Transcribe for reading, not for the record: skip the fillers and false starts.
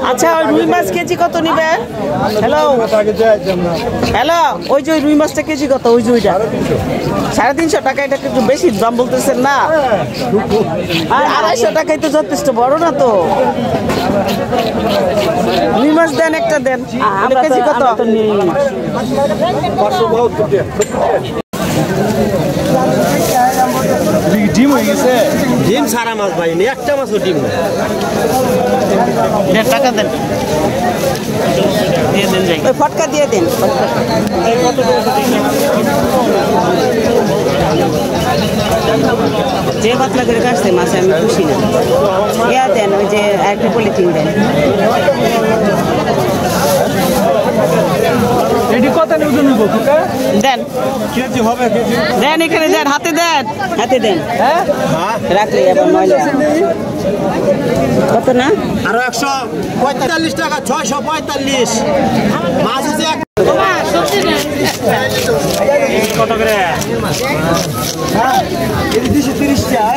আচ্ছা ওই রুই মাছ কেজি কত নিবে? হ্যালো হ্যালো, ওই যে রুই মাছটা কেজি কত? ওই যে ওইটা 350 টাকা। এটা একটু বেশি দাম বলতেছেন না? আর 250 টাকায় তো যথেষ্ট, বড় না তো। রুই মাছ দেন, একটা দেন। কেজি কত? ডিম হয়ে গেছে। ডিম সারা মাছ ভাই, একটা মাছও ডিম না। 1.5 টাকা দেন, ওই ফটকা দিয়ে দেন। যে পাতলা করে কাটছে মাছে আমি খুশি না। ইয়া দেন, ওই যে একটা পলিথিন দেন। দেন কেজি হবে, কেজি দেন, এখানে দেন, হাতে দেন, হাতে দেন। রাখলে আবার ময়লা। কত না? আরো 145 টাকা, 645 মাছ আছে। কত করে? 230 টাকা।